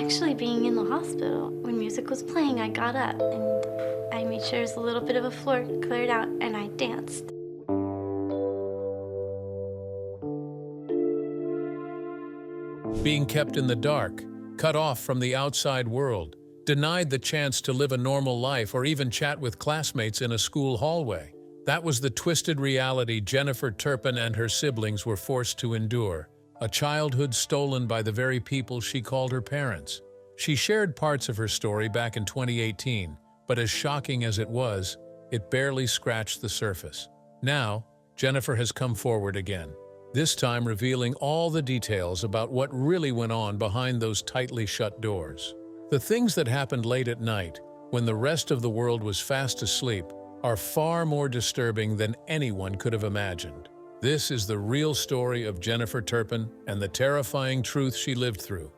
Actually, being in the hospital, when music was playing, I got up and I made sure there's a little bit of a floor cleared out and I danced. Being kept in the dark, cut off from the outside world, denied the chance to live a normal life or even chat with classmates in a school hallway. That was the twisted reality Jennifer Turpin and her siblings were forced to endure. A childhood stolen by the very people she called her parents. She shared parts of her story back in 2018, but as shocking as it was, it barely scratched the surface. Now, Jennifer has come forward again, this time revealing all the details about what really went on behind those tightly shut doors. The things that happened late at night, when the rest of the world was fast asleep, are far more disturbing than anyone could have imagined. This is the real story of Jennifer Turpin and the terrifying truth she lived through.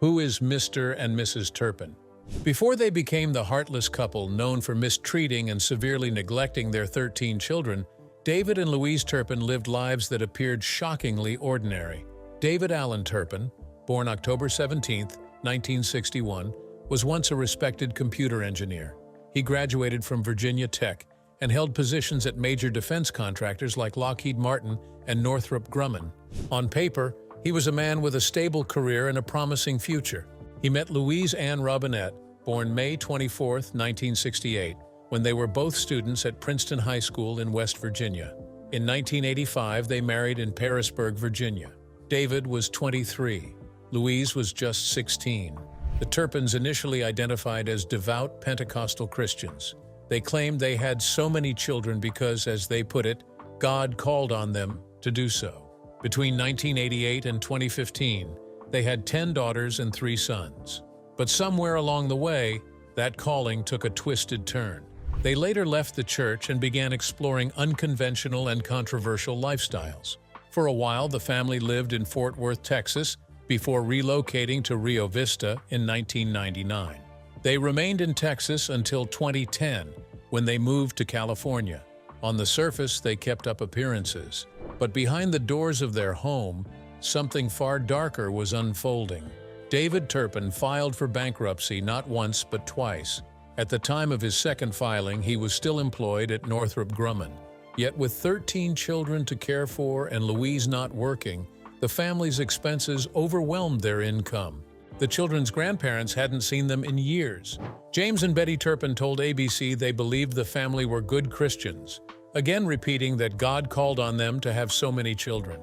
Who is Mr. and Mrs. Turpin? Before they became the heartless couple known for mistreating and severely neglecting their 13 children, David and Louise Turpin lived lives that appeared shockingly ordinary. David Allen Turpin, born October 17, 1961, was once a respected computer engineer. He graduated from Virginia Tech and held positions at major defense contractors like Lockheed Martin and Northrop Grumman. On paper, he was a man with a stable career and a promising future. He met Louise Ann Robinette, born May 24, 1968, when they were both students at Princeton High School in West Virginia. In 1985, they married in Parisburg, Virginia. David was 23. Louise was just 16. The Turpins initially identified as devout Pentecostal Christians. They claimed they had so many children because, as they put it, God called on them to do so. Between 1988 and 2015, they had 10 daughters and 3 sons. But somewhere along the way, that calling took a twisted turn. They later left the church and began exploring unconventional and controversial lifestyles. For a while, the family lived in Fort Worth, Texas, before relocating to Rio Vista in 1999. They remained in Texas until 2010, when they moved to California. On the surface, they kept up appearances, but behind the doors of their home, something far darker was unfolding. David Turpin filed for bankruptcy not once but twice. At the time of his second filing, he was still employed at Northrop Grumman. Yet with 13 children to care for and Louise not working, the family's expenses overwhelmed their income. The children's grandparents hadn't seen them in years. James and Betty Turpin told ABC they believed the family were good Christians, again repeating that God called on them to have so many children.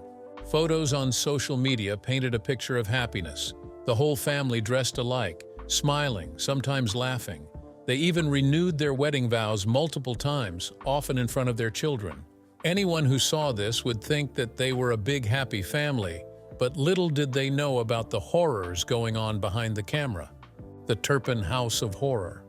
Photos on social media painted a picture of happiness. The whole family dressed alike, smiling, sometimes laughing. They even renewed their wedding vows multiple times, often in front of their children. Anyone who saw this would think that they were a big happy family, but little did they know about the horrors going on behind the camera. The Turpin House of Horror.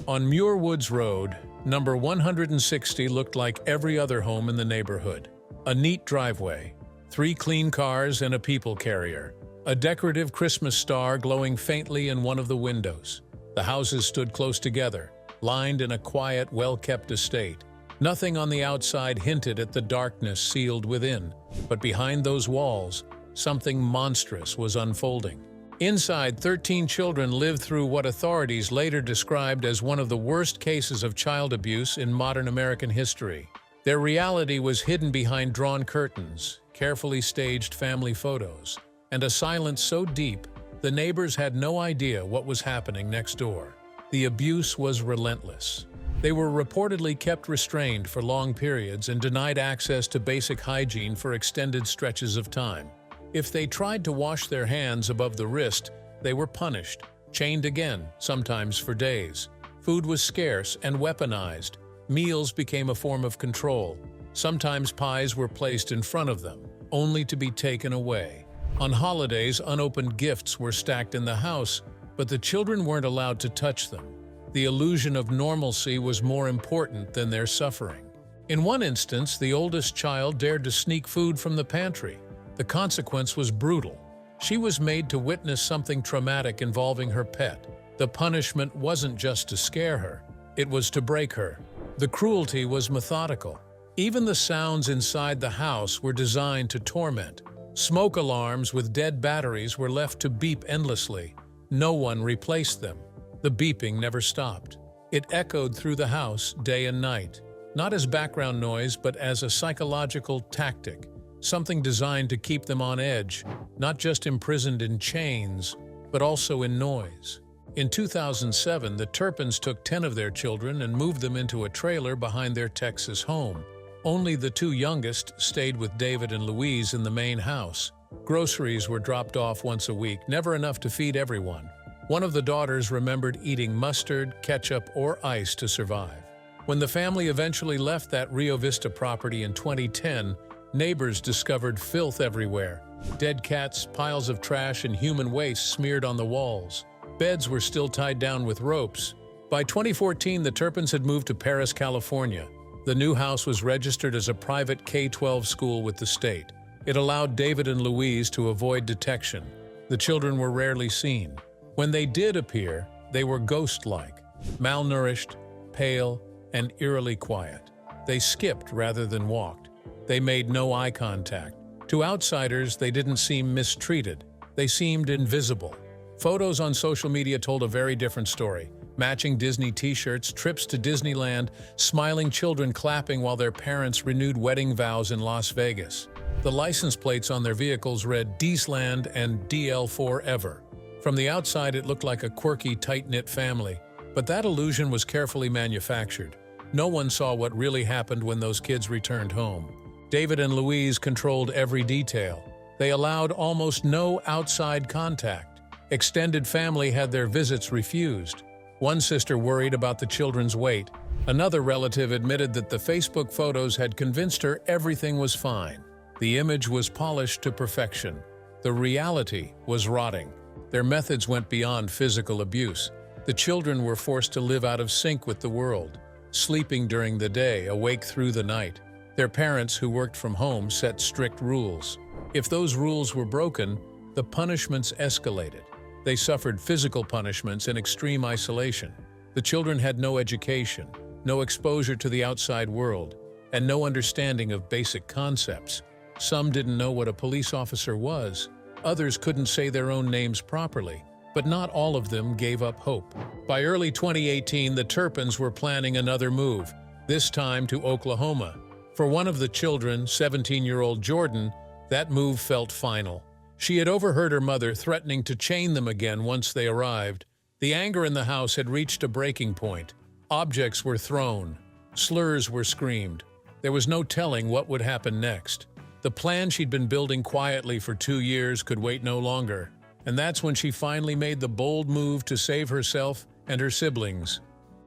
On Muir Woods Road, number 160 looked like every other home in the neighborhood. A neat driveway, 3 clean cars and a people carrier, a decorative Christmas star glowing faintly in one of the windows. The houses stood close together, lined in a quiet, well-kept estate. Nothing on the outside hinted at the darkness sealed within, but behind those walls, something monstrous was unfolding. Inside, 13 children lived through what authorities later described as one of the worst cases of child abuse in modern American history. Their reality was hidden behind drawn curtains, carefully staged family photos, and a silence so deep the neighbors had no idea what was happening next door. The abuse was relentless. They were reportedly kept restrained for long periods and denied access to basic hygiene for extended stretches of time. If they tried to wash their hands above the wrist, they were punished, chained again, sometimes for days. Food was scarce and weaponized. Meals became a form of control. Sometimes pies were placed in front of them, only to be taken away. On holidays, unopened gifts were stacked in the house, but the children weren't allowed to touch them. The illusion of normalcy was more important than their suffering. In one instance, the oldest child dared to sneak food from the pantry. The consequence was brutal. She was made to witness something traumatic involving her pet. The punishment wasn't just to scare her, it was to break her. The cruelty was methodical. Even the sounds inside the house were designed to torment. Smoke alarms with dead batteries were left to beep endlessly. No one replaced them. The beeping never stopped. It echoed through the house day and night, not as background noise but as a psychological tactic, something designed to keep them on edge, not just imprisoned in chains, but also in noise. In 2007, the Turpins took 10 of their children and moved them into a trailer behind their Texas home. Only the two youngest stayed with David and Louise in the main house. Groceries were dropped off once a week, never enough to feed everyone. One of the daughters remembered eating mustard, ketchup, or ice to survive. When the family eventually left that Rio Vista property in 2010, neighbors discovered filth everywhere. Dead cats, piles of trash, and human waste smeared on the walls. Beds were still tied down with ropes. By 2014, the Turpins had moved to Paris, California. The new house was registered as a private K-12 school with the state. It allowed David and Louise to avoid detection. The children were rarely seen. When they did appear, they were ghost-like, malnourished, pale, and eerily quiet. They skipped rather than walked. They made no eye contact. To outsiders, they didn't seem mistreated. They seemed invisible. Photos on social media told a very different story. Matching Disney t-shirts, trips to Disneyland, smiling children clapping while their parents renewed wedding vows in Las Vegas. The license plates on their vehicles read Diesland and DL Forever. From the outside, it looked like a quirky, tight-knit family, but that illusion was carefully manufactured. No one saw what really happened when those kids returned home. David and Louise controlled every detail. They allowed almost no outside contact. Extended family had their visits refused. One sister worried about the children's weight. Another relative admitted that the Facebook photos had convinced her everything was fine. The image was polished to perfection. The reality was rotting. Their methods went beyond physical abuse. The children were forced to live out of sync with the world, sleeping during the day, awake through the night. Their parents, who worked from home, set strict rules. If those rules were broken, the punishments escalated. They suffered physical punishments in extreme isolation. The children had no education, no exposure to the outside world, and no understanding of basic concepts. Some didn't know what a police officer was. Others couldn't say their own names properly, but not all of them gave up hope. By early 2018, the Turpins were planning another move, this time to Oklahoma. For one of the children, 17-year-old Jordan, that move felt final. She had overheard her mother threatening to chain them again once they arrived. The anger in the house had reached a breaking point. Objects were thrown. Slurs were screamed. There was no telling what would happen next. The plan she'd been building quietly for 2 years could wait no longer. And that's when she finally made the bold move to save herself and her siblings.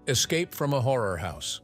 Escape from a horror house.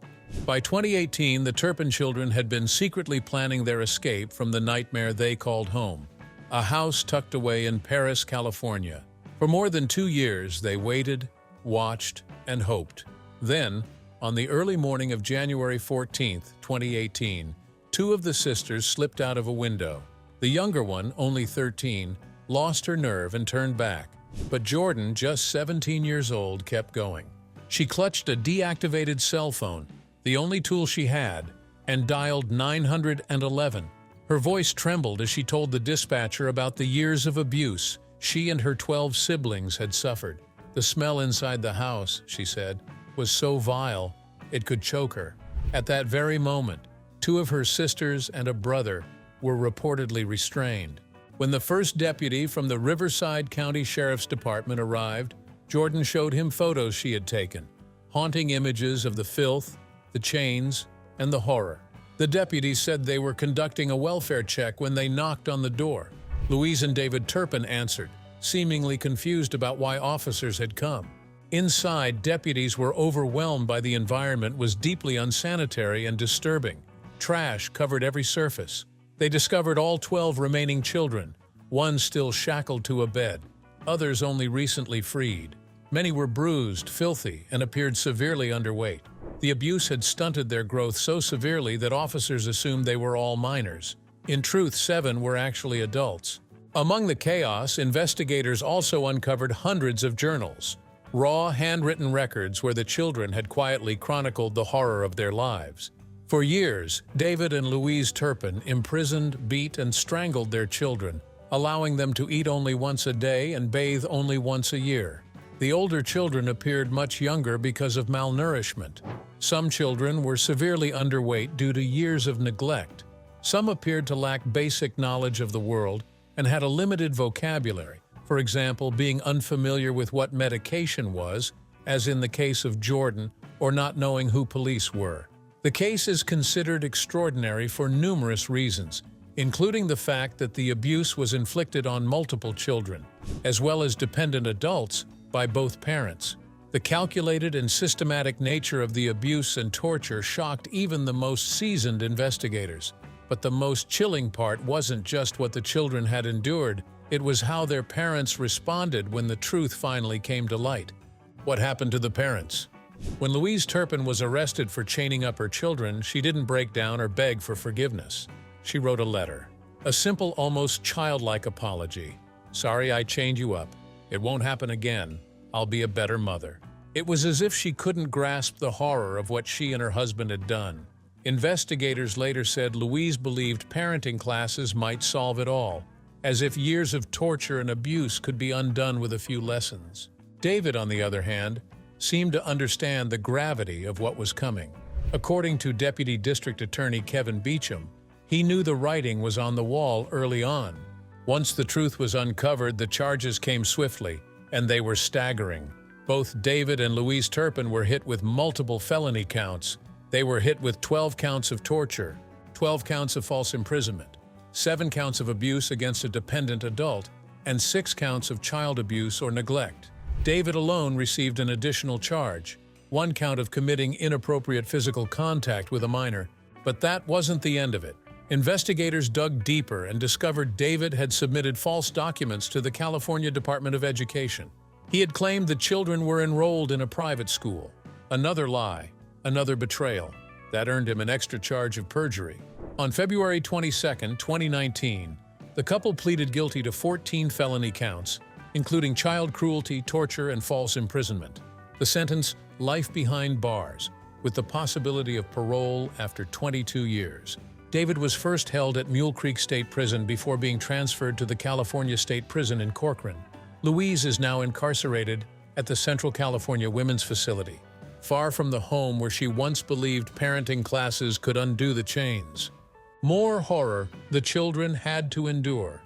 By 2018, the Turpin children had been secretly planning their escape from the nightmare they called home. A house tucked away in Paris, California. For more than 2 years, they waited, watched, and hoped. Then, on the early morning of January 14, 2018, 2 of the sisters slipped out of a window. The younger one, only 13, lost her nerve and turned back. But Jordan, just 17 years old, kept going. She clutched a deactivated cell phone, the only tool she had, and dialed 911. Her voice trembled as she told the dispatcher about the years of abuse she and her 12 siblings had suffered. The smell inside the house, she said, was so vile it could choke her. At that very moment, 2 of her sisters and a brother were reportedly restrained. When the first deputy from the Riverside County Sheriff's Department arrived, Jordan showed him photos she had taken, haunting images of the filth, the chains, and the horror. The deputy said they were conducting a welfare check when they knocked on the door. Louise and David Turpin answered, seemingly confused about why officers had come. Inside, deputies were overwhelmed by the environment was deeply unsanitary and disturbing. Trash covered every surface. They discovered all 12 remaining children, one still shackled to a bed, others only recently freed. Many were bruised, filthy, and appeared severely underweight. The abuse had stunted their growth so severely that officers assumed they were all minors. In truth, 7 were actually adults. Among the chaos, investigators also uncovered hundreds of journals, raw, handwritten records where the children had quietly chronicled the horror of their lives. For years, David and Louise Turpin imprisoned, beat, and strangled their children, allowing them to eat only once a day and bathe only once a year. The older children appeared much younger because of malnourishment. Some children were severely underweight due to years of neglect. Some appeared to lack basic knowledge of the world and had a limited vocabulary, for example, being unfamiliar with what medication was, as in the case of Jordan, or not knowing who police were. The case is considered extraordinary for numerous reasons, including the fact that the abuse was inflicted on multiple children, as well as dependent adults, by both parents. The calculated and systematic nature of the abuse and torture shocked even the most seasoned investigators. But the most chilling part wasn't just what the children had endured, it was how their parents responded when the truth finally came to light. What happened to the parents? When Louise Turpin was arrested for chaining up her children, she didn't break down or beg for forgiveness. She wrote a letter. A simple, almost childlike apology. "Sorry I chained you up. It won't happen again. I'll be a better mother." It was as if she couldn't grasp the horror of what she and her husband had done. Investigators later said Louise believed parenting classes might solve it all, as if years of torture and abuse could be undone with a few lessons. David, on the other hand, seemed to understand the gravity of what was coming. According to Deputy District Attorney Kevin Beecham, he knew the writing was on the wall early on. Once the truth was uncovered, the charges came swiftly, and they were staggering. Both David and Louise Turpin were hit with multiple felony counts. They were hit with 12 counts of torture, 12 counts of false imprisonment, 7 counts of abuse against a dependent adult, and 6 counts of child abuse or neglect. David alone received an additional charge, 1 count of committing inappropriate physical contact with a minor. But that wasn't the end of it. Investigators dug deeper and discovered David had submitted false documents to the California Department of Education. He had claimed the children were enrolled in a private school. Another lie, another betrayal. That earned him an extra charge of perjury. On February 22, 2019, the couple pleaded guilty to 14 felony counts, including child cruelty, torture, and false imprisonment. The sentence, life behind bars, with the possibility of parole after 22 years. David was first held at Mule Creek State Prison before being transferred to the California State Prison in Corcoran. Louise is now incarcerated at the Central California Women's Facility, far from the home where she once believed parenting classes could undo the chains. More horror the children had to endure.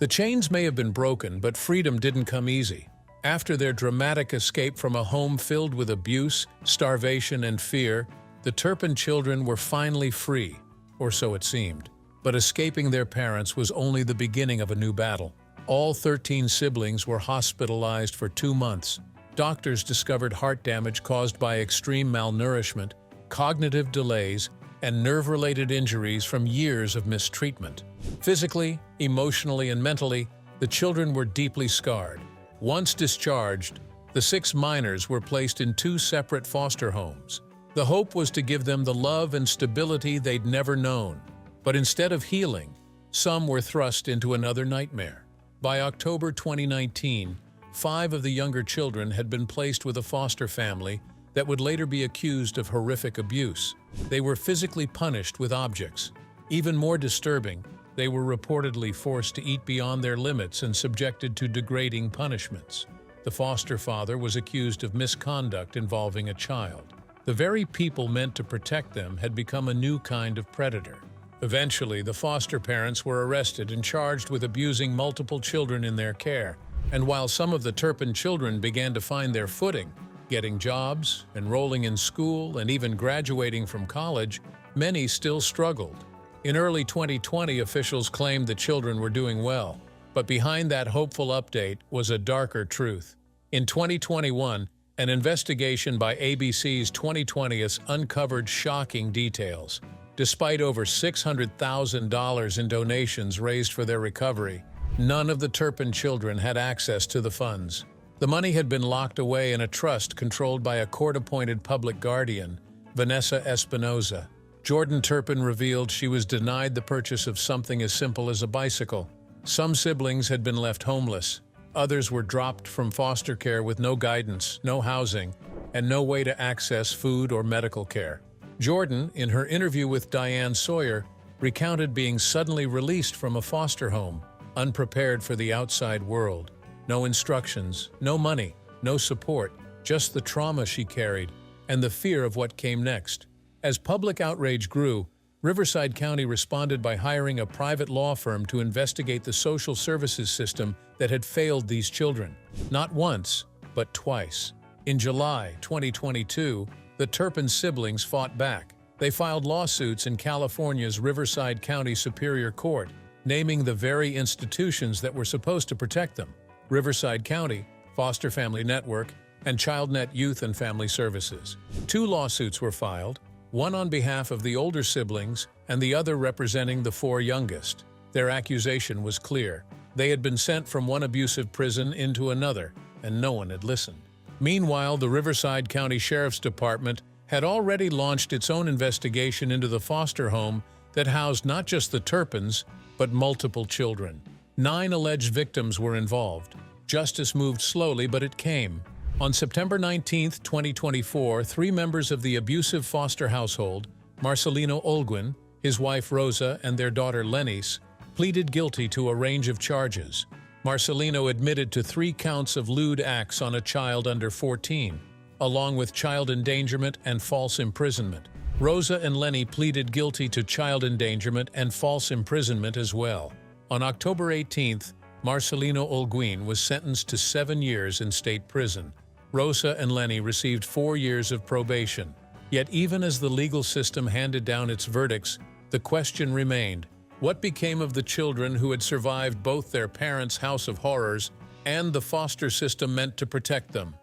The chains may have been broken, but freedom didn't come easy. After their dramatic escape from a home filled with abuse, starvation, and fear, the Turpin children were finally free, or so it seemed. But escaping their parents was only the beginning of a new battle. All 13 siblings were hospitalized for 2 months. Doctors discovered heart damage caused by extreme malnourishment, cognitive delays, and nerve-related injuries from years of mistreatment. Physically, emotionally, and mentally, the children were deeply scarred. Once discharged, the 6 minors were placed in 2 separate foster homes. The hope was to give them the love and stability they'd never known. But instead of healing, some were thrust into another nightmare. By October 2019, 5 of the younger children had been placed with a foster family that would later be accused of horrific abuse. They were physically punished with objects. Even more disturbing, they were reportedly forced to eat beyond their limits and subjected to degrading punishments. The foster father was accused of misconduct involving a child. The very people meant to protect them had become a new kind of predator. Eventually, the foster parents were arrested and charged with abusing multiple children in their care. And while some of the Turpin children began to find their footing, getting jobs, enrolling in school, and even graduating from college, many still struggled. In early 2020, officials claimed the children were doing well. But behind that hopeful update was a darker truth. In 2021, an investigation by ABC's 2020th uncovered shocking details. Despite over $600,000 in donations raised for their recovery, none of the Turpin children had access to the funds. The money had been locked away in a trust controlled by a court-appointed public guardian, Vanessa Espinoza. Jordan Turpin revealed she was denied the purchase of something as simple as a bicycle. Some siblings had been left homeless. Others were dropped from foster care with no guidance, no housing, and no way to access food or medical care. Jordan, in her interview with Diane Sawyer, recounted being suddenly released from a foster home, unprepared for the outside world. No instructions, no money, no support, just the trauma she carried and the fear of what came next. As public outrage grew, Riverside County responded by hiring a private law firm to investigate the social services system that had failed these children. Not once, but twice. In July 2022, the Turpin siblings fought back. They filed lawsuits in California's Riverside County Superior Court, naming the very institutions that were supposed to protect them: Riverside County, Foster Family Network, and ChildNet Youth and Family Services. 2 lawsuits were filed, one on behalf of the older siblings and the other representing the 4 youngest. Their accusation was clear. They had been sent from one abusive prison into another, and no one had listened. Meanwhile, the Riverside County Sheriff's Department had already launched its own investigation into the foster home that housed not just the Turpins, but multiple children. 9 alleged victims were involved. Justice moved slowly, but it came. On September 19, 2024, 3 members of the abusive foster household, Marcelino Olguin, his wife Rosa, and their daughter Lenice, pleaded guilty to a range of charges. Marcelino admitted to 3 counts of lewd acts on a child under 14, along with child endangerment and false imprisonment. Rosa and Lenny pleaded guilty to child endangerment and false imprisonment as well. On October 18th, Marcelino Olguin was sentenced to 7 years in state prison. Rosa and Lenny received 4 years of probation. Yet even as the legal system handed down its verdicts, the question remained: what became of the children who had survived both their parents' house of horrors and the foster system meant to protect them?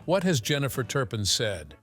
What has Jennifer Turpin said?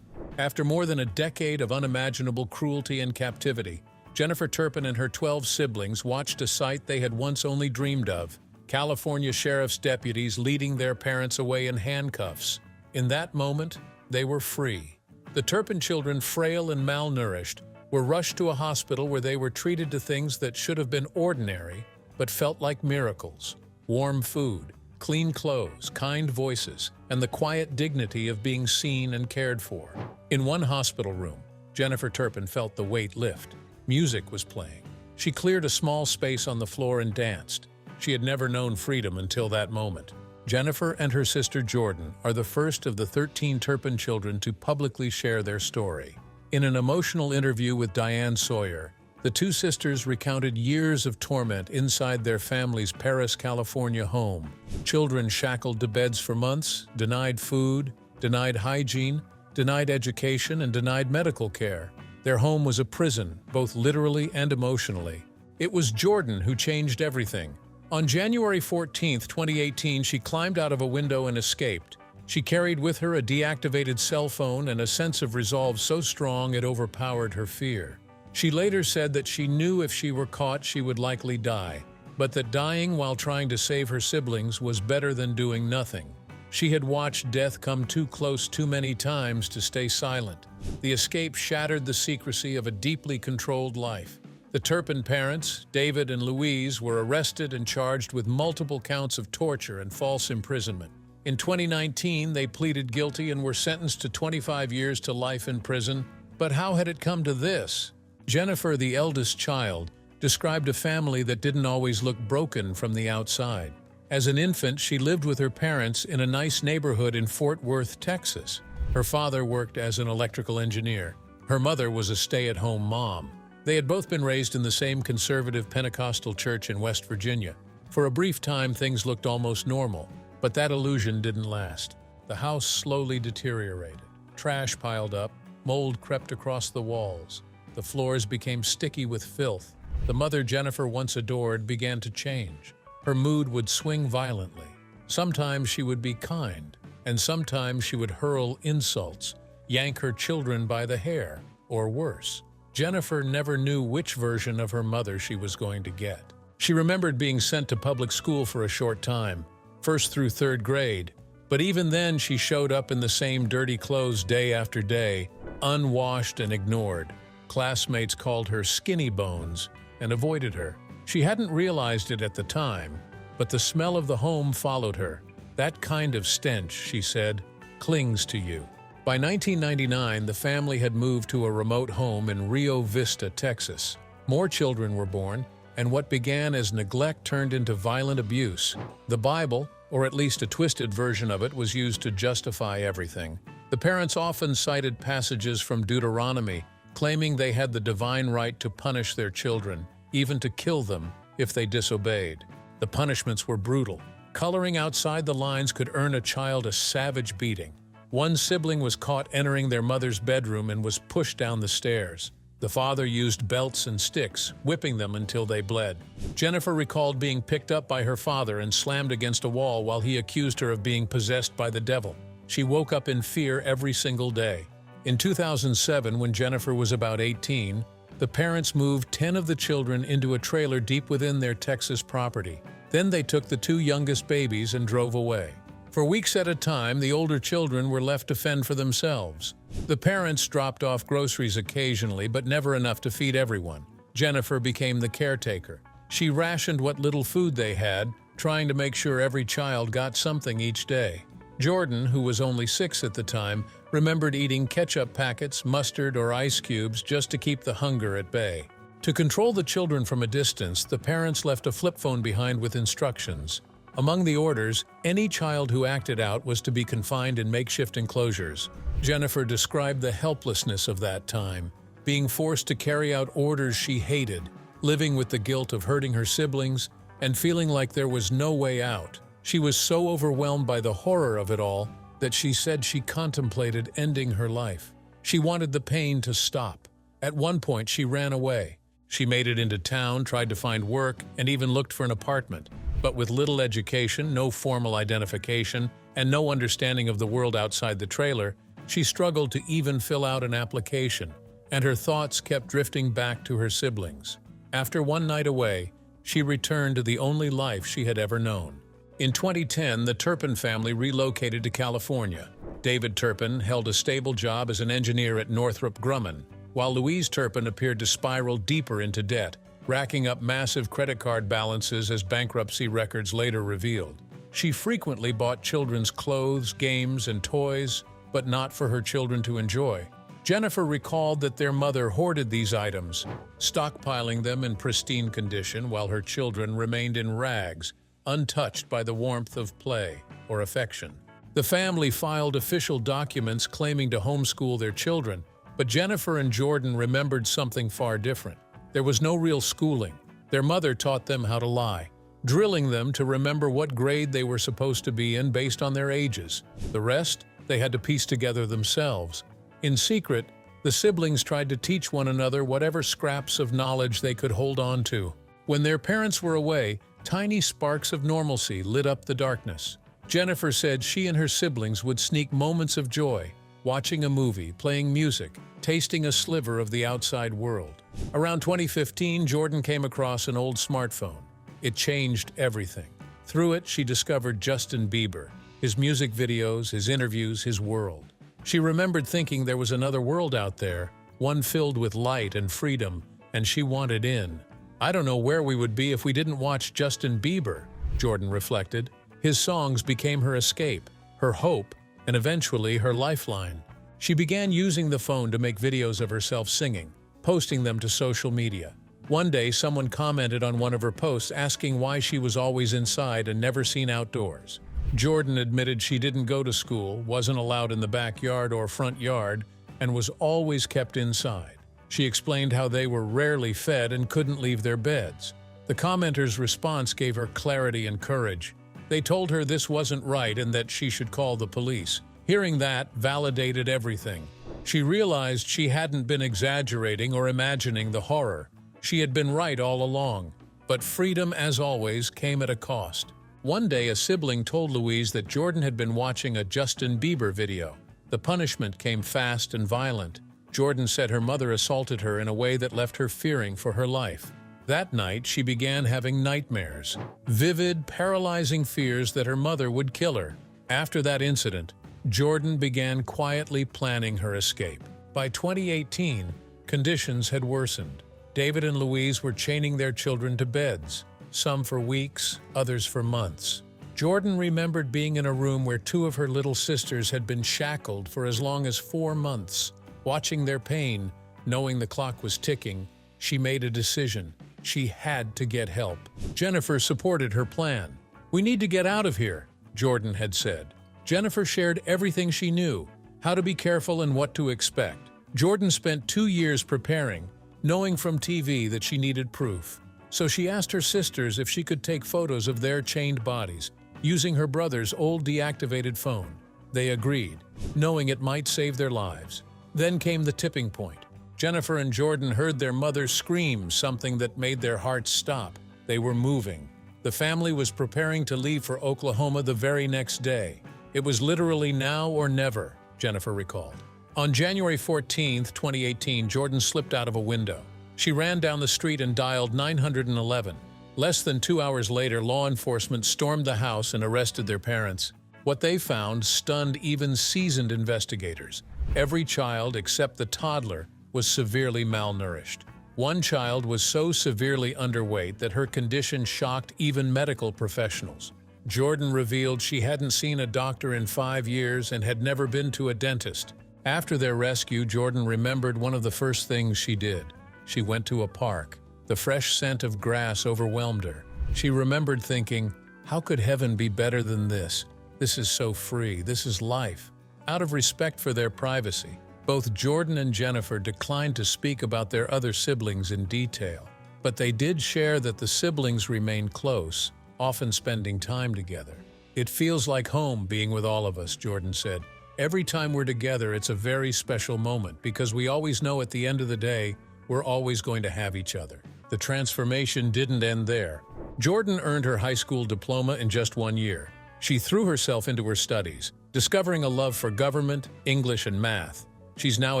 After more than a decade of unimaginable cruelty and captivity, Jennifer Turpin and her 12 siblings watched a sight they had once only dreamed of: California sheriff's deputies leading their parents away in handcuffs. In that moment, they were free. The Turpin children, frail and malnourished, were rushed to a hospital where they were treated to things that should have been ordinary, but felt like miracles: warm food, clean clothes, kind voices, and the quiet dignity of being seen and cared for. In one hospital room, Jennifer Turpin felt the weight lift. Music was playing. She cleared a small space on the floor and danced. She had never known freedom until that moment. Jennifer and her sister Jordan are the first of the 13 Turpin children to publicly share their story. In an emotional interview with Diane Sawyer, the 2 sisters recounted years of torment inside their family's Paris, California home. Children shackled to beds for months, denied food, denied hygiene, denied education, and denied medical care. Their home was a prison, both literally and emotionally. It was Jordan who changed everything. On January 14, 2018, she climbed out of a window and escaped. She carried with her a deactivated cell phone and a sense of resolve so strong it overpowered her fear. She later said that she knew if she were caught she would likely die, but that dying while trying to save her siblings was better than doing nothing. She had watched death come too close too many times to stay silent. The escape shattered the secrecy of a deeply controlled life. The Turpin parents, David and Louise, were arrested and charged with multiple counts of torture and false imprisonment. In 2019, they pleaded guilty and were sentenced to 25 years to life in prison. But how had it come to this? Jennifer, the eldest child, described a family that didn't always look broken from the outside. As an infant, she lived with her parents in a nice neighborhood in Fort Worth, Texas. Her father worked as an electrical engineer. Her mother was a stay-at-home mom. They had both been raised in the same conservative Pentecostal church in West Virginia. For a brief time, things looked almost normal, but that illusion didn't last. The house slowly deteriorated. Trash piled up, mold crept across the walls. The floors became sticky with filth. The mother Jennifer once adored began to change. Her mood would swing violently. Sometimes she would be kind, and sometimes she would hurl insults, yank her children by the hair, or worse. Jennifer never knew which version of her mother she was going to get. She remembered being sent to public school for a short time, first through 3rd grade, but even then she showed up in the same dirty clothes day after day, unwashed and ignored. Classmates called her skinny bones and avoided her. She hadn't realized it at the time, but the smell of the home followed her. That kind of stench, she said, clings to you. By 1999, the family had moved to a remote home in Rio Vista, Texas. More children were born, and what began as neglect turned into violent abuse. The Bible, or at least a twisted version of it, was used to justify everything. The parents often cited passages from Deuteronomy, claiming they had the divine right to punish their children, even to kill them if they disobeyed. The punishments were brutal. Coloring outside the lines could earn a child a savage beating. One sibling was caught entering their mother's bedroom and was pushed down the stairs. The father used belts and sticks, whipping them until they bled. Jennifer recalled being picked up by her father and slammed against a wall while he accused her of being possessed by the devil. She woke up in fear every single day. In 2007, when Jennifer was about 18, the parents moved 10 of the children into a trailer deep within their Texas property. Then they took the 2 youngest babies and drove away. For weeks at a time, the older children were left to fend for themselves. The parents dropped off groceries occasionally, but never enough to feed everyone. Jennifer became the caretaker. She rationed what little food they had, trying to make sure every child got something each day. Jordan, who was only 6 at the time, remembered eating ketchup packets, mustard, or ice cubes just to keep the hunger at bay. To control the children from a distance, the parents left a flip phone behind with instructions. Among the orders, any child who acted out was to be confined in makeshift enclosures. Jennifer described the helplessness of that time, being forced to carry out orders she hated, living with the guilt of hurting her siblings, and feeling like there was no way out. She was so overwhelmed by the horror of it all that she said she contemplated ending her life. She wanted the pain to stop. At one point, she ran away. She made it into town, tried to find work, and even looked for an apartment. But with little education, no formal identification, and no understanding of the world outside the trailer, she struggled to even fill out an application, and her thoughts kept drifting back to her siblings. After one night away, she returned to the only life she had ever known. In 2010, the Turpin family relocated to California. David Turpin held a stable job as an engineer at Northrop Grumman, while Louise Turpin appeared to spiral deeper into debt, racking up massive credit card balances as bankruptcy records later revealed. She frequently bought children's clothes, games, and toys, but not for her children to enjoy. Jennifer recalled that their mother hoarded these items, stockpiling them in pristine condition while her children remained in rags, untouched by the warmth of play or affection. The family filed official documents claiming to homeschool their children, but Jennifer and Jordan remembered something far different. There was no real schooling. Their mother taught them how to lie, drilling them to remember what grade they were supposed to be in based on their ages. The rest, they had to piece together themselves. In secret, the siblings tried to teach one another whatever scraps of knowledge they could hold on to. When their parents were away, tiny sparks of normalcy lit up the darkness. Jennifer said she and her siblings would sneak moments of joy, watching a movie, playing music, tasting a sliver of the outside world. Around 2015, Jordan came across an old smartphone. It changed everything. Through it, she discovered Justin Bieber, his music videos, his interviews, his world. She remembered thinking there was another world out there, one filled with light and freedom, and she wanted in. "I don't know where we would be if we didn't watch Justin Bieber," Jordan reflected. His songs became her escape, her hope, and eventually her lifeline. She began using the phone to make videos of herself singing, posting them to social media. One day, someone commented on one of her posts asking why she was always inside and never seen outdoors. Jordan admitted she didn't go to school, wasn't allowed in the backyard or front yard, and was always kept inside. She explained how they were rarely fed and couldn't leave their beds. The commenters' response gave her clarity and courage. They told her this wasn't right and that she should call the police. Hearing that validated everything. She realized she hadn't been exaggerating or imagining the horror. She had been right all along. But freedom, as always, came at a cost. One day, a sibling told Louise that Jordan had been watching a Justin Bieber video. The punishment came fast and violent. Jordan said her mother assaulted her in a way that left her fearing for her life. That night, she began having nightmares, vivid, paralyzing fears that her mother would kill her. After that incident, Jordan began quietly planning her escape. By 2018, conditions had worsened. David and Louise were chaining their children to beds, some for weeks, others for months. Jordan remembered being in a room where 2 of her little sisters had been shackled for as long as 4 months. Watching their pain, knowing the clock was ticking, she made a decision. She had to get help. Jennifer supported her plan. "We need to get out of here," Jordan had said. Jennifer shared everything she knew, how to be careful and what to expect. Jordan spent 2 years preparing, knowing from TV that she needed proof. So she asked her sisters if she could take photos of their chained bodies, using her brother's old deactivated phone. They agreed, knowing it might save their lives. Then came the tipping point. Jennifer and Jordan heard their mother scream something that made their hearts stop. They were moving. The family was preparing to leave for Oklahoma the very next day. It was literally now or never, Jennifer recalled. On January 14, 2018, Jordan slipped out of a window. She ran down the street and dialed 911. Less than 2 hours later, law enforcement stormed the house and arrested their parents. What they found stunned even seasoned investigators. Every child except the toddler was severely malnourished. One child was so severely underweight that her condition shocked even medical professionals. Jordan revealed she hadn't seen a doctor in 5 years and had never been to a dentist. After their rescue, Jordan remembered one of the first things she did. She went to a park. The fresh scent of grass overwhelmed her. She remembered thinking, "How could heaven be better than this? This is so free. This is life." Out of respect for their privacy, both Jordan and Jennifer declined to speak about their other siblings in detail. But they did share that the siblings remained close, often spending time together. "It feels like home being with all of us," Jordan said. "Every time we're together, it's a very special moment because we always know at the end of the day, we're always going to have each other." The transformation didn't end there. Jordan earned her high school diploma in just 1 year. She threw herself into her studies, discovering a love for government, English, and math. She's now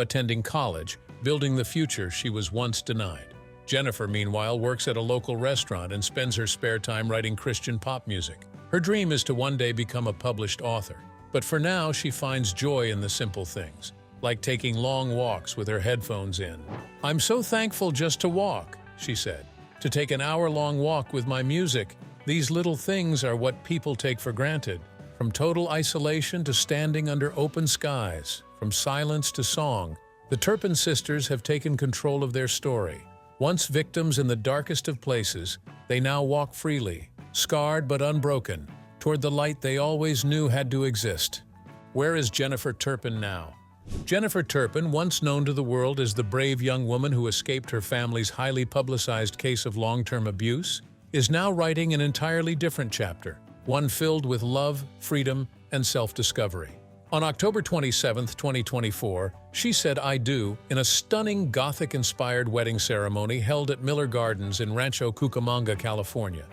attending college, building the future she was once denied. Jennifer, meanwhile, works at a local restaurant and spends her spare time writing Christian pop music. Her dream is to one day become a published author. But for now, she finds joy in the simple things, like taking long walks with her headphones in. "I'm so thankful just to walk," she said. "To take an hour-long walk with my music. These little things are what people take for granted. From total isolation to standing under open skies, from silence to song, the Turpin sisters have taken control of their story. Once victims in the darkest of places, they now walk freely, scarred but unbroken, toward the light they always knew had to exist." Where is Jennifer Turpin now? Jennifer Turpin, once known to the world as the brave young woman who escaped her family's highly publicized case of long-term abuse, is now writing an entirely different chapter, one filled with love, freedom, and self-discovery. On October 27, 2024, she said "I do" in a stunning Gothic-inspired wedding ceremony held at Miller Gardens in Rancho Cucamonga, California.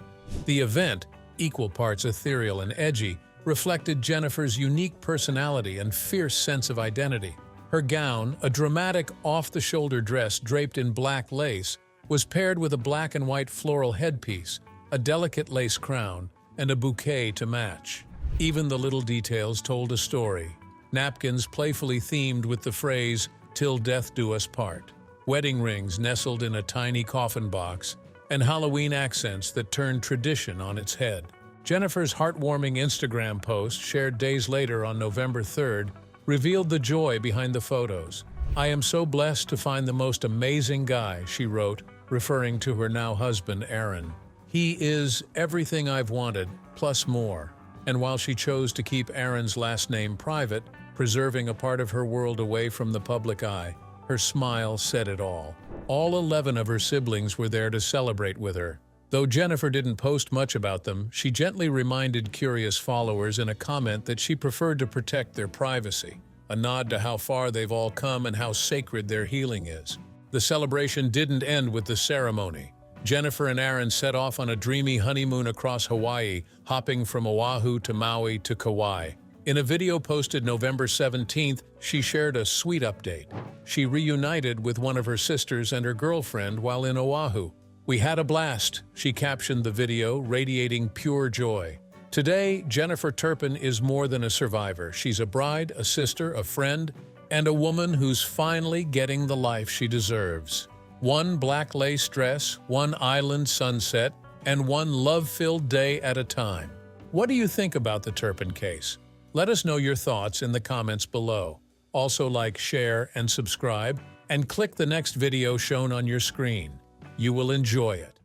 The event, equal parts ethereal and edgy, reflected Jennifer's unique personality and fierce sense of identity. Her gown, a dramatic off-the-shoulder dress draped in black lace, was paired with a black and white floral headpiece, a delicate lace crown, and a bouquet to match. Even the little details told a story. Napkins playfully themed with the phrase, "Till death do us part," wedding rings nestled in a tiny coffin box, and Halloween accents that turned tradition on its head. Jennifer's heartwarming Instagram post, shared days later on November 3rd, revealed the joy behind the photos. "I am so blessed to find the most amazing guy," she wrote, referring to her now husband, Aaron. "He is everything I've wanted, plus more." And while she chose to keep Aaron's last name private, preserving a part of her world away from the public eye, her smile said it all. All 11 of her siblings were there to celebrate with her. Though Jennifer didn't post much about them, she gently reminded curious followers in a comment that she preferred to protect their privacy, a nod to how far they've all come and how sacred their healing is. The celebration didn't end with the ceremony. Jennifer and Aaron set off on a dreamy honeymoon across Hawaii, hopping from Oahu to Maui to Kauai. In a video posted November 17th, she shared a sweet update. She reunited with one of her sisters and her girlfriend while in Oahu. "We had a blast," she captioned the video, radiating pure joy. Today, Jennifer Turpin is more than a survivor. She's a bride, a sister, a friend, and a woman who's finally getting the life she deserves. One black lace dress, one island sunset, and one love-filled day at a time. What do you think about the Turpin case? Let us know your thoughts in the comments below. Also like, share, and subscribe, and click the next video shown on your screen. You will enjoy it.